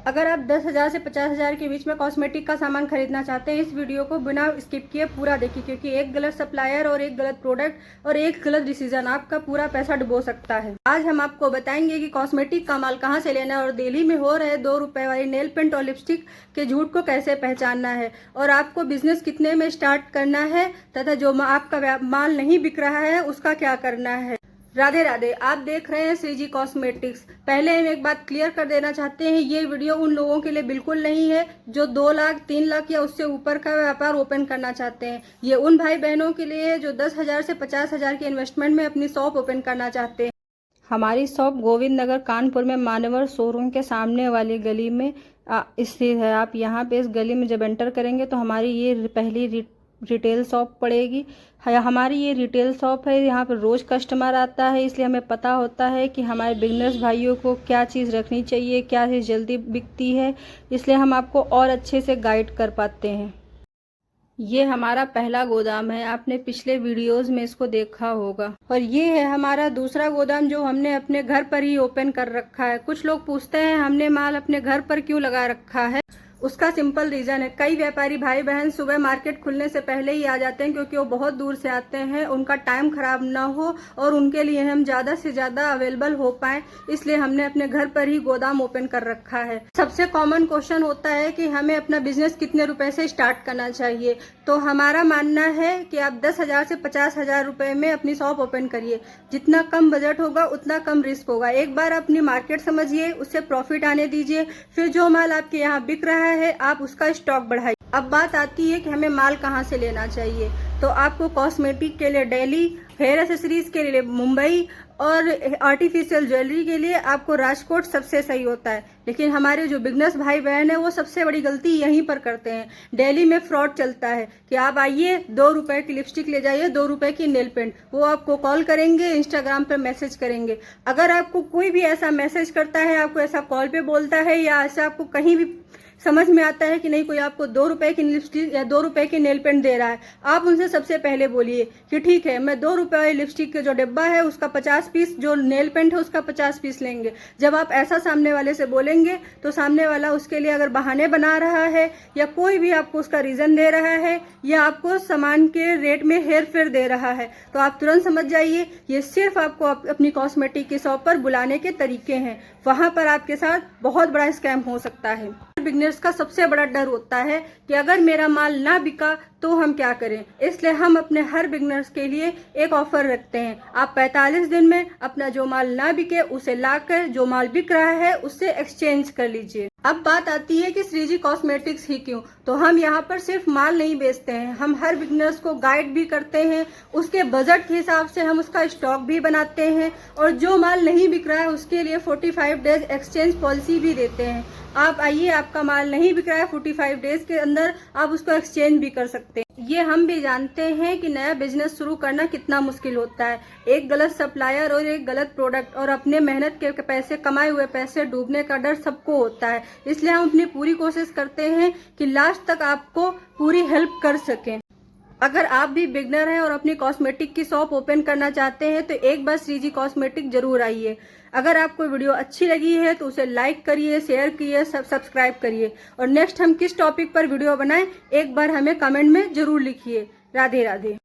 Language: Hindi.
अगर आप 10,000 से 50,000 के बीच में कॉस्मेटिक का सामान खरीदना चाहते हैं, इस वीडियो को बिना स्किप किए पूरा देखिए, क्योंकि एक गलत सप्लायर और एक गलत प्रोडक्ट और एक गलत डिसीजन आपका पूरा पैसा डुबो सकता है। आज हम आपको बताएंगे कि कॉस्मेटिक का माल कहां से लेना है और दिल्ली में हो रहे 2 रुपए वाली नेल पेंट और लिपस्टिक के झूठ को कैसे पहचानना है और आपको बिजनेस कितने में स्टार्ट करना है तथा जो आपका माल नहीं बिक रहा है उसका क्या करना है। राधे राधे, आप देख रहे हैं श्रीजी कॉस्मेटिक्स। पहले हम एक बात क्लियर कर देना चाहते हैं, ये वीडियो उन लोगों के लिए बिल्कुल नहीं है जो 2 लाख 3 लाख या उससे ऊपर का व्यापार ओपन करना चाहते हैं। ये उन भाई बहनों के लिए है जो 10,000 से 50,000 के इन्वेस्टमेंट में अपनी शॉप ओपन करना चाहते हैं। हमारी शॉप गोविंद नगर कानपुर में मानवर शोरूम के सामने वाली गली में स्थित है। आप यहाँ पे इस गली में जब एंटर करेंगे तो हमारी ये पहली रिटेल शॉप पड़ेगी। हमारी ये रिटेल शॉप है, यहाँ पर रोज़ कस्टमर आता है, इसलिए हमें पता होता है कि हमारे बिगनर्स भाइयों को क्या चीज़ रखनी चाहिए, क्या चीज़ जल्दी बिकती है, इसलिए हम आपको और अच्छे से गाइड कर पाते हैं। ये हमारा पहला गोदाम है, आपने पिछले वीडियोस में इसको देखा होगा। और ये है हमारा दूसरा गोदाम जो हमने अपने घर पर ही ओपन कर रखा है। कुछ लोग पूछते हैं हमने माल अपने घर पर क्यों लगा रखा है। उसका सिंपल रीजन है, कई व्यापारी भाई बहन सुबह मार्केट खुलने से पहले ही आ जाते हैं क्योंकि वो बहुत दूर से आते हैं, उनका टाइम खराब ना हो और उनके लिए हम ज्यादा से ज्यादा अवेलेबल हो पाए, इसलिए हमने अपने घर पर ही गोदाम ओपन कर रखा है। सबसे कॉमन क्वेश्चन होता है कि हमें अपना बिजनेस कितने रुपए से स्टार्ट करना चाहिए, तो हमारा मानना है कि आप 10,000 से 50,000 रुपए में अपनी शॉप ओपन करिए। जितना कम बजट होगा उतना कम रिस्क होगा। एक बार अपनी मार्केट समझिए, उससे प्रॉफिट आने दीजिए, फिर जो माल आपके यहाँ बिक रहा है आप उसका स्टॉक बढ़ाइए। अब बात आती है कि हमें माल कहाँ से लेना चाहिए, तो आपको कॉस्मेटिक के लिए दिल्ली, हेयर एक्सेसरीज के लिए मुंबई और आर्टिफिशियल ज्वेलरी के लिए आपको राजकोट सबसे सही होता है। लेकिन हमारे जो बिजनेस भाई बहन है वो सबसे बड़ी गलती यहीं पर करते हैं। दिल्ली में फ्रॉड चलता है कि आप आइए 2 रुपए की लिपस्टिक ले जाइए, 2 रुपए की नेल पेंट, वो आपको कॉल करेंगे, इंस्टाग्राम पर मैसेज करेंगे। अगर आपको कोई भी ऐसा मैसेज करता है, आपको ऐसा कॉल पे बोलता है या ऐसा आपको कहीं भी समझ में आता है कि नहीं कोई आपको 2 रुपए की लिपस्टिक या 2 रुपए की नेल पेंट दे रहा है, आप उनसे सबसे पहले बोलिए कि ठीक है, मैं 2 रुपए वाली लिपस्टिक का जो डिब्बा है उसका 50 पीस, जो नेल पेंट है उसका 50 पीस लेंगे। जब आप ऐसा सामने वाले से बोलेंगे तो सामने वाला उसके लिए अगर बहाने बना रहा है या कोई भी आपको उसका रीजन दे रहा है या आपको सामान के रेट में हेर फेर दे रहा है, तो आप तुरंत समझ जाइए ये सिर्फ आपको अपनी कॉस्मेटिक की शॉप पर बुलाने के तरीके हैं। वहां पर आपके साथ बहुत बड़ा स्कैम हो सकता है। बिगनर्स का सबसे बड़ा डर होता है कि अगर मेरा माल ना बिका तो हम क्या करें, इसलिए हम अपने हर बिगनर्स के लिए एक ऑफर रखते हैं। आप 45 दिन में अपना जो माल ना बिके उसे लाकर जो माल बिक रहा है उससे एक्सचेंज कर लीजिए। अब बात आती है कि श्रीजी कॉस्मेटिक्स ही क्यों, तो हम यहाँ पर सिर्फ माल नहीं बेचते हैं, हम हर बिगनर्स को गाइड भी करते हैं, उसके बजट के हिसाब से हम उसका स्टॉक भी बनाते हैं और जो माल नहीं बिक रहा है उसके लिए 45 डेज एक्सचेंज पॉलिसी भी देते हैं। आप आइए, आपका माल नहीं बिक रहा है, 45 डेज के अंदर आप उसको एक्सचेंज भी कर सकते हैं। ये हम भी जानते हैं कि नया बिजनेस शुरू करना कितना मुश्किल होता है। एक गलत सप्लायर और एक गलत प्रोडक्ट और अपने मेहनत के पैसे, कमाए हुए पैसे डूबने का डर सबको होता है, इसलिए हम अपनी पूरी कोशिश करते हैं कि लास्ट तक आपको पूरी हेल्प कर सकें। अगर आप भी बिगनर हैं और अपनी कॉस्मेटिक की शॉप ओपन करना चाहते हैं तो एक बार श्रीजी कॉस्मेटिक जरूर आइए। अगर आपको वीडियो अच्छी लगी है तो उसे लाइक करिए, शेयर करिए, सब्सक्राइब करिए और नेक्स्ट हम किस टॉपिक पर वीडियो बनाएं एक बार हमें कमेंट में जरूर लिखिए। राधे राधे।